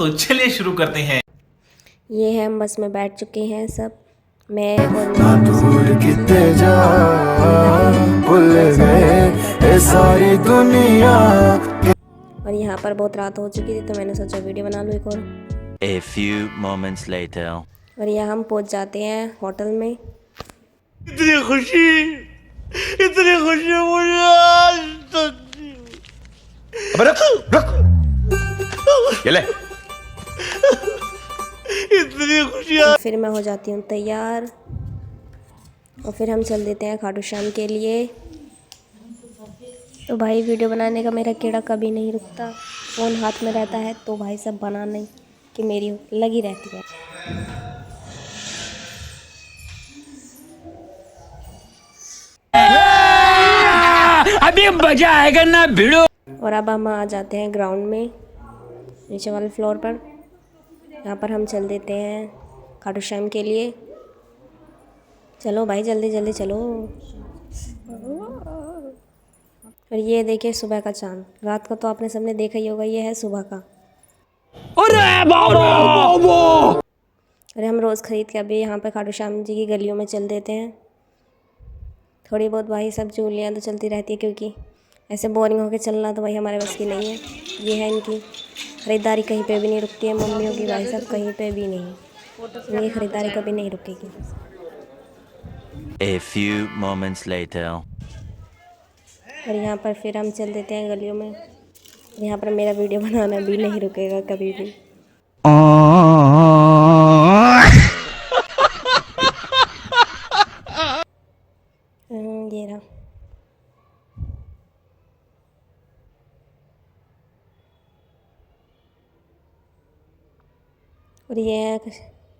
तो चलिए शुरू करते हैं। ये है, हम बस में बैठ चुके हैं सब, मैं और दूर कितने जा भूल गए ये सारी दुनिया। और यहाँ पर बहुत रात हो चुकी थी तो मैंने सोचा वीडियो बना लूँ एक और। A few moments later. और यहाँ हम पहुँच जाते हैं होटल में। इतनी खुशी मुझे आज तक। अबे रुक रुक, ये ले। इतनी खुशी और फिर मैं हो जाती हूँ तैयार और फिर हम चल देते हैं खाटू श्याम के लिए। तो भाई वीडियो बनाने का मेरा कीड़ा कभी नहीं रुकता, फ़ोन हाथ में रहता है तो भाई सब बनाने की मेरी लगी रहती है। अभी मजा आएगा ना भिड़ो। और अब हम आ जाते हैं ग्राउंड में, नीचे वाले फ्लोर पर। यहाँ पर हम चल देते हैं खाटू श्याम के लिए। चलो भाई जल्दी जल्दी चलो। और ये देखिए सुबह का चांद, रात का तो आपने सबने देखा ही होगा, ये है सुबह का। अरे हम रोज़ खरीद के अभी यहाँ पे खाटू श्याम जी की गलियों में चल देते हैं। थोड़ी बहुत भाई सब चूलियाँ तो चलती रहती है, क्योंकि ऐसे बोरिंग होकर चलना तो भाई हमारे बस की नहीं है। ये है इनकी ख़रीदारी, कहीं पे भी नहीं रुकती है मम्मियों की भाई सब, कहीं पे भी नहीं। ये ख़रीदारी कभी नहीं रुकेगी। A few moments later. और यहाँ पर फिर हम चल देते हैं गलियों में। यहाँ पर मेरा वीडियो बनाना भी नहीं रुकेगा कभी भी। ये रहा। और ये है,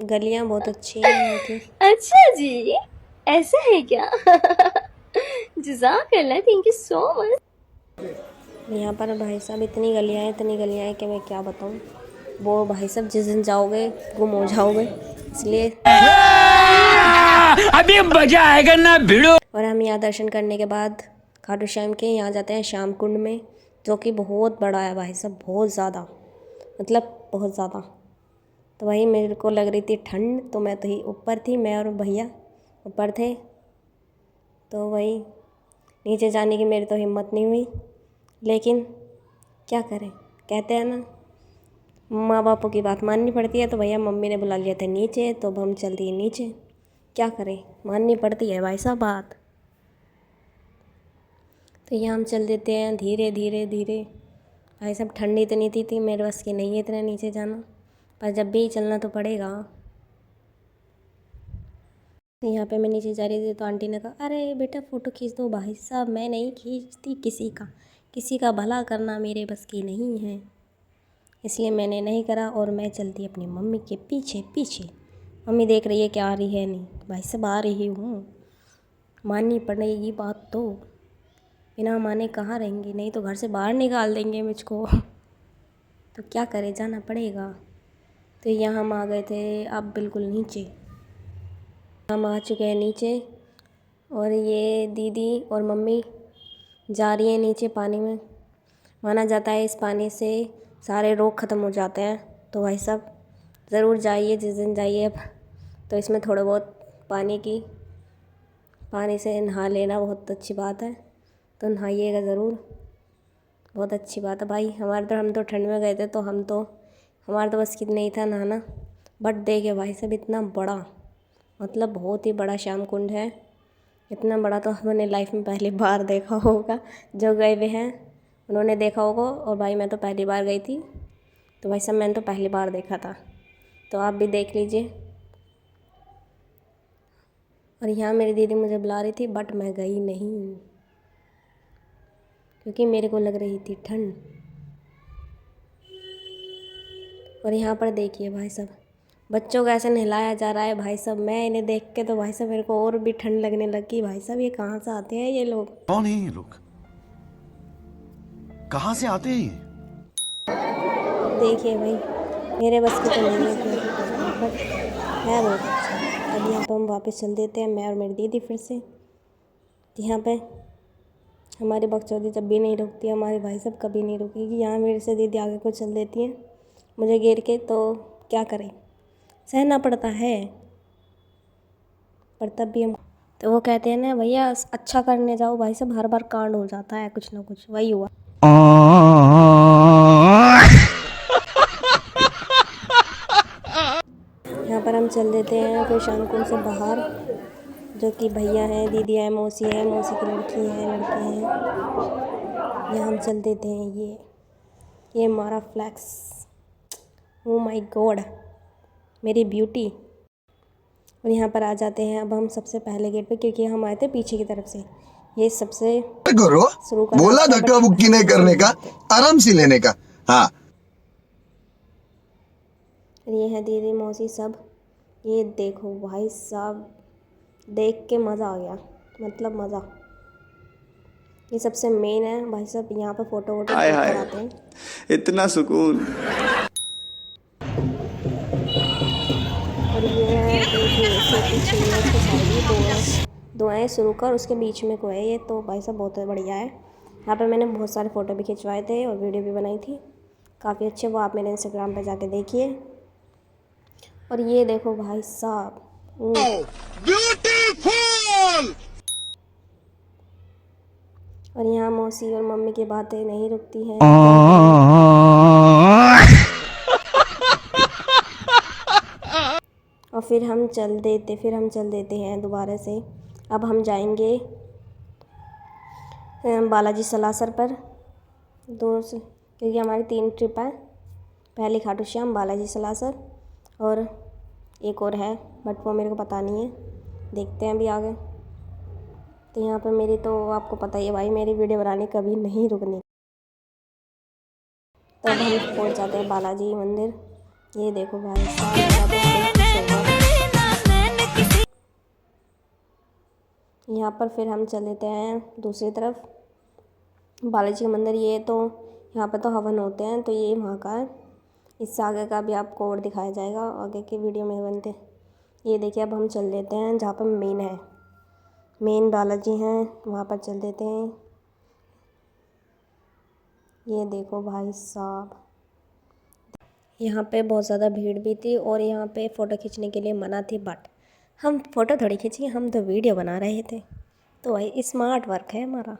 गलियाँ बहुत अच्छी हैं यहाँ की। अच्छा जी, ऐसा है क्या? जज़ाकल्लाह, थैंक यू सो मच। यहाँ पर भाई साहब इतनी गलियाँ हैं कि मैं क्या बताऊँ। वो भाई साहब जिस दिन जाओगे गुम हो जाओगे, इसलिए। अभी मजा आएगा ना भिड़ो। और हम यहाँ दर्शन करने के बाद खाटू श्याम के यहाँ जाते हैं श्याम कुंड में, जो कि बहुत बड़ा है भाई साहब, बहुत ज़्यादा, मतलब बहुत ज़्यादा। तो भाई मेरे को लग रही थी ठंड, तो मैं तो ही ऊपर थी, मैं और भैया ऊपर थे। तो वही नीचे जाने की मेरी तो हिम्मत नहीं हुई, लेकिन क्या करें, कहते हैं ना माँ बापों की बात माननी पड़ती है। तो भैया मम्मी ने बुला लिया था नीचे, तो अब हम चल दिए नीचे। क्या करें, माननी पड़ती है भाई साहब बात। तो यहाँ हम चल देते हैं धीरे धीरे धीरे। भाई साहब ठंड इतनी थी मेरे बस की नहीं है इतना नीचे जाना, पर जब भी चलना तो पड़ेगा। यहाँ पे मैं नीचे जा रही थी तो आंटी ने कहा, अरे बेटा फ़ोटो खींच दो। भाई साहब मैं नहीं खींचती किसी का भला करना मेरे बस की नहीं है, इसलिए मैंने नहीं करा। और मैं चलती अपनी मम्मी के पीछे पीछे। मम्मी देख रही है कि आ रही है नहीं, भाई साहब आ रही हूँ, माननी पड़ेगी बात तो, बिना माने कहाँ रहेंगे, नहीं तो घर से बाहर निकाल देंगे मुझको। तो क्या करें, जाना पड़ेगा। तो यहाँ हम आ गए थे अब बिल्कुल नीचे, हम आ चुके हैं नीचे। और ये दीदी और मम्मी जा रही हैं नीचे पानी में। माना जाता है इस पानी से सारे रोग ख़त्म हो जाते हैं। तो भाई साहब ज़रूर जाइए, जिस दिन जाइए अब तो इसमें थोड़ा बहुत पानी से नहा लेना बहुत अच्छी बात है, तो नहाइएगा ज़रूर, बहुत अच्छी बात है भाई। हम तो ठंड में गए थे, तो हमारे तो बस की नहीं था नहाना। बट देखिए भाई साहब इतना बड़ा, मतलब बहुत ही बड़ा श्याम कुंड है। इतना बड़ा तो हमने लाइफ में पहली बार देखा होगा, जो गए हुए हैं उन्होंने देखा होगा। और भाई मैं तो पहली बार गई थी, तो भाई साहब मैंने तो पहली बार देखा था, तो आप भी देख लीजिए। और यहाँ मेरी दीदी मुझे बुला रही थी, बट मैं गई नहीं, क्योंकि मेरे को लग रही थी ठंड। और यहाँ पर देखिए भाई साहब बच्चों को ऐसे नहलाया जा रहा है भाई साहब। मैं इन्हें देख के तो भाई साहब मेरे को और भी ठंड लगने लगी। भाई साहब ये कहाँ से आते हैं ये लोग? कौन है ये लोग, कहाँ से आते हैं ये? देखिए भाई मेरे बस की तो नहीं है, बट है बहुत अच्छा। अब यहाँ पर हम वापस चल देते हैं, मैं और मेरी दीदी फिर से। यहाँ पे हमारी बकचोदी जब भी नहीं रुकती, हमारे भाई साहब कभी नहीं रुकेगी। यहाँ मेरे से दीदी आगे को चल देती हैं मुझे गिर के तो क्या करें, सहना पड़ता है, पर तब भी हम तो वो कहते हैं ना भैया अच्छा करने जाओ भाई साहब, हर बार कांड हो जाता है कुछ ना कुछ, वही हुआ। यहाँ पर हम चल देते हैं फिर शानकुन से बाहर, जो कि भैया हैं, दीदी हैं, मौसी हैं, मौसी की लड़की हैं, लड़के हैं। यहाँ हम चल देते हैं, ये हमारा फ्लैक्स, ओ माय गॉड मेरी ब्यूटी। और यहाँ पर आ जाते हैं अब हम सबसे पहले गेट पे, क्योंकि हम आए थे पीछे की तरफ से। ये सबसे करो शुरू करना बोला था, धक्का बट मुक्की नहीं करने का, आराम से लेने का। हाँ ये है दीदी मौसी सब। ये देखो भाई साहब, देख के मज़ा आ गया, मतलब मज़ा। ये सबसे मेन है भाई साहब, यहाँ पर फ़ोटो वोटो हाय क्लिक हाय कराते हैं। इतना सुकून। और ये है पीछे उसके साइड दो हैं शुरू कर, उसके बीच में को है ये, तो भाई साहब बहुत बढ़िया है। यहाँ पे मैंने बहुत सारे फ़ोटो भी खिंचवाए थे और वीडियो भी बनाई थी, काफ़ी अच्छे, वो आप मेरे इंस्टाग्राम पे जाके देखिए। और ये देखो भाई साहब, ब्यूटीफुल। और यहाँ मौसी और मम्मी की बातें नहीं रुकती हैं। और फिर हम चल देते हैं दोबारा से। अब हम जाएंगे बालाजी सलासर पर, क्योंकि हमारी 3 ट्रिप है, पहले खाटू श्याम, बालाजी सलासर और एक और है, बट वो मेरे को पता नहीं है, देखते हैं अभी आगे। तो यहाँ पर मेरी तो आपको पता ही है भाई, मेरी वीडियो बनाने कभी नहीं रुकनी। तो अब हम पहुँच जाते हैं बालाजी मंदिर। ये देखो भाई साहब, यहाँ पर फिर हम चल देते हैं दूसरी तरफ बालाजी का मंदिर। ये तो यहाँ पर तो हवन होते हैं, तो ये वहाँ का है। इससे आगे का भी आपको और दिखाया जाएगा आगे की वीडियो में बनते। ये देखिए अब हम चल देते हैं जहाँ पर मेन बालाजी हैं, वहाँ पर चल देते हैं। ये देखो भाई साहब, यहाँ पे बहुत ज़्यादा भीड़ भी थी और यहाँ पे फ़ोटो खींचने के लिए मना थी, बट हम फ़ोटो थोड़ी खींची, हम तो वीडियो बना रहे थे, तो भाई स्मार्ट वर्क है हमारा।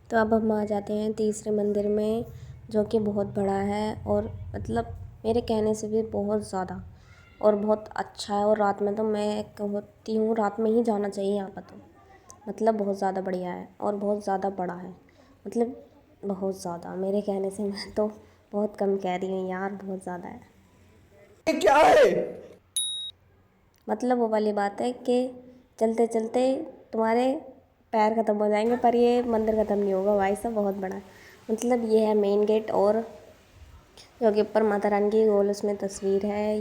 तो अब हम आ जाते हैं तीसरे मंदिर में, जो कि बहुत बड़ा है और मतलब मेरे कहने से भी बहुत ज़्यादा और बहुत अच्छा है। और रात में तो मैं कहती हूँ रात में ही जाना चाहिए यहाँ पर, तो मतलब बहुत ज़्यादा बढ़िया है और बहुत ज़्यादा बड़ा है, मतलब बहुत ज़्यादा, मेरे कहने से मैं तो बहुत कम कह रही हूँ यार, बहुत ज़्यादा है। ये क्या है? मतलब वो वाली बात है कि चलते चलते तुम्हारे पैर ख़त्म हो जाएंगे, पर ये मंदिर ख़त्म नहीं होगा भाई साहब, बहुत बड़ा है। मतलब ये है मेन गेट, और जो कि ऊपर माता रानी की गोल उसमें तस्वीर है।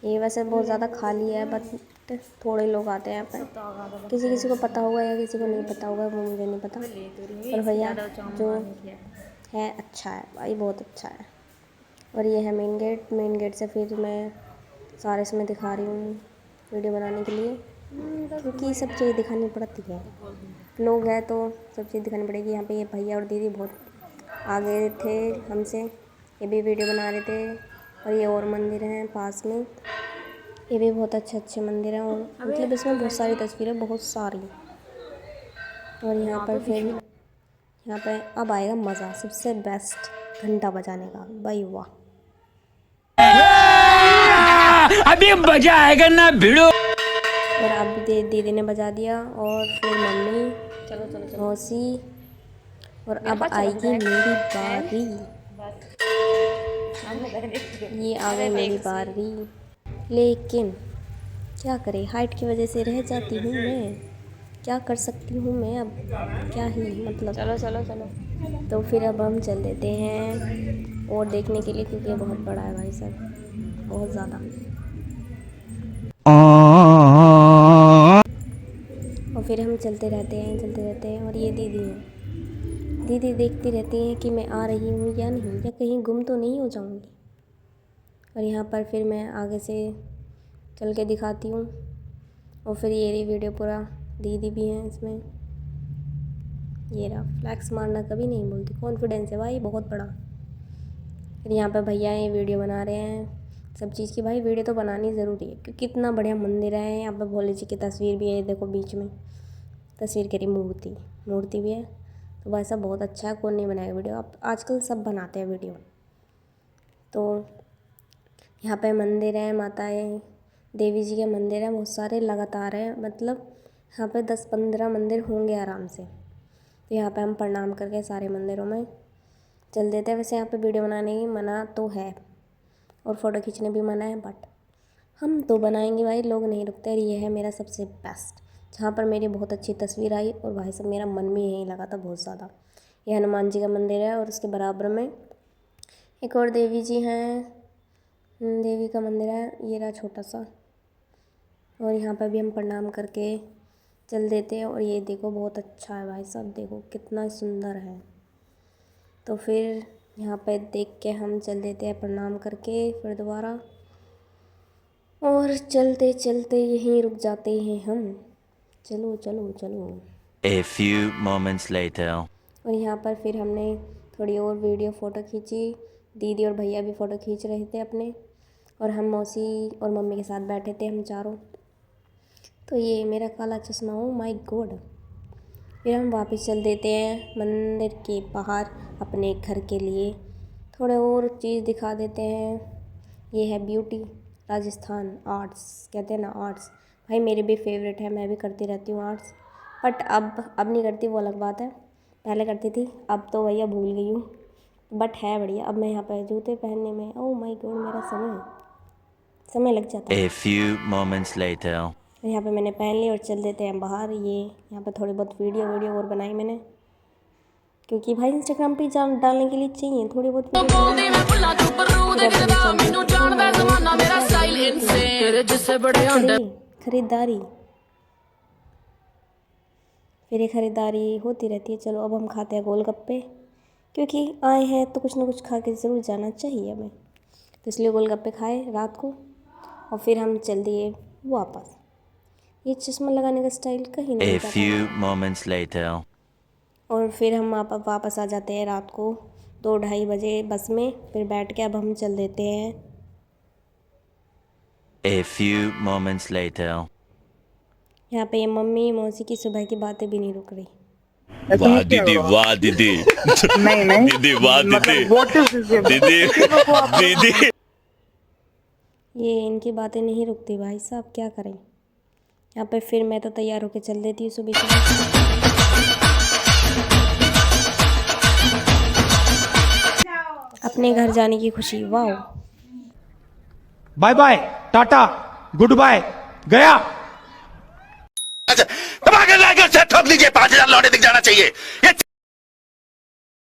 ये वैसे बहुत ज़्यादा खाली है, बट थोड़े लोग आते हैं यहाँ पर, किसी को पता होगा या किसी को नहीं पता होगा, वो मुझे नहीं पता। और भैया जो है अच्छा है भाई, बहुत अच्छा है। और ये है मेन गेट से फिर मैं सारे इसमें दिखा रही हूँ वीडियो बनाने के लिए, क्योंकि सब चीज़ दिखानी पड़ती है, लोग हैं तो सब चीज़ दिखानी पड़ेगी। यहाँ पे ये भैया और दीदी बहुत आगे थे हमसे, ये भी वीडियो बना रहे थे। और ये और मंदिर हैं पास में, ये भी बहुत अच्छे मंदिर हैं, और मतलब इसमें बहुत सारी तस्वीरें, बहुत सारी। और यहाँ पर फिर यहाँ पे अब आएगा मज़ा, सबसे बेस्ट घंटा बजाने का, भाई वाह। अभी मजा आएगा ना भिड़ो। और अब दीदी ने बजा दिया, और फिर मम्मी, मौसी, और अब आएगी मेरी बारी। ये आ गई मेरी बारी, लेकिन क्या करें, हाइट की वजह से रह जाती हूँ मैं, क्या कर सकती हूँ मैं, अब क्या ही मतलब। चलो तो फिर अब हम चल देते हैं और देखने के लिए, क्योंकि बहुत बड़ा है भाई साहब, बहुत ज़्यादा। और फिर हम चलते रहते हैं। और ये दीदी देखती रहती हैं कि मैं आ रही हूँ या नहीं, या कहीं गुम तो नहीं हो जाऊँगी। और यहाँ पर फिर मैं आगे से चल के दिखाती हूँ। और फिर ये रही वीडियो पूरा, दीदी भी हैं इसमें। ये रहा, फ्लैक्स मारना कभी नहीं बोलती, कॉन्फिडेंस है भाई बहुत बड़ा। फिर यहाँ पे भैया ये वीडियो बना रहे हैं सब चीज़ की। भाई वीडियो तो बनानी ज़रूरी है क्योंकि कितना बढ़िया मंदिर है। यहाँ पे भोले जी की तस्वीर भी है, देखो बीच में तस्वीर करी, मूर्ति भी है। तो भाई साहब बहुत अच्छा है, कौन नहीं बनाएगा वीडियो। अब आजकल सब बनाते हैं वीडियो। तो यहाँ पे मंदिर है, माताएं देवी जी के मंदिर है, बहुत सारे लगातार हैं, मतलब यहाँ पे 10-15 मंदिर होंगे आराम से। तो यहाँ पे हम प्रणाम करके सारे मंदिरों में चल देते हैं। वैसे यहाँ पे वीडियो बनाने की मना तो है और फ़ोटो खींचने भी मना है, बट हम तो बनाएंगे भाई, लोग नहीं रुकते। और ये है मेरा सबसे बेस्ट, जहाँ पर मेरी बहुत अच्छी तस्वीर आई और भाई साहब मेरा मन भी यहीं लगा था बहुत ज़्यादा। ये हनुमान जी का मंदिर है और उसके बराबर में एक और देवी जी हैं, देवी का मंदिर है, ये रहा छोटा सा। और यहाँ पर भी हम प्रणाम करके चल देते हैं। और ये देखो बहुत अच्छा है भाई साहब, देखो कितना सुंदर है। तो फिर यहाँ पे देख के हम चल देते हैं प्रणाम करके फिर दोबारा, और चलते चलते यहीं रुक जाते हैं हम। चलो चलो चलो। A few moments later. और यहाँ पर फिर हमने थोड़ी और वीडियो फ़ोटो खींची। दीदी और भैया भी फ़ोटो खींच रहे थे अपने, और हम मौसी और मम्मी के साथ बैठे थे हम चारों। तो ये मेरा काला चश्मा, ओ माय गॉड। फिर हम वापस चल देते हैं मंदिर के बाहर अपने घर के लिए। थोड़े और चीज़ दिखा देते हैं। ये है ब्यूटी राजस्थान आर्ट्स, कहते हैं ना आर्ट्स, भाई मेरे भी फेवरेट है, मैं भी करती रहती हूँ आर्ट्स। बट अब नहीं करती, वो अलग बात है। पहले करती थी, अब तो भैया भूल गई हूँ, बट है बढ़िया। अब मैं यहाँ पर जूते पहनने में, ओह माय गॉड, मेरा समय लग जाता है। A few moments later. यहाँ पे मैंने पहन ली और चल देते हैं बाहर। ये यहाँ पे थोड़ी बहुत वीडियो और बनाई मैंने, क्योंकि भाई इंस्टाग्राम पे डालने के लिए चाहिए थोड़ी बहुत खरीदारी। फिर ये खरीदारी होती रहती है। चलो अब हम खाते हैं गोलगप्पे, क्योंकि आए हैं तो कुछ ना कुछ खा के ज़रूर जाना चाहिए हमें। तो इसलिए गोलगप्पे खाए रात को और फिर हम चल दिए वापस। ये चश्मा लगाने का स्टाइल कहीं नहीं A जाता। few moments later. और फिर हम वापस आ जाते हैं रात को 2-2:30 बजे बस में। फिर बैठ के अब हम चल देते हैं। A few moments later. यहाँ पे ये मम्मी मौसी की सुबह की बातें भी नहीं रुक रही। वाह दीदी, वाह दीदी, नहीं दीदी, वाह दीदी, दीदी, दीदी। ये इनकी बातें नहीं रुकती भाई साहब, क्या करें। यहाँ पे फिर मैं तो तैयार होके चल देती हूँ सुबह सुबह। अपने घर जाने की खुशी, वाह। Bye bye, tata, good bye, गया। ठोक दीजिए, 5,000 लौटे दिख जाना चाहिए।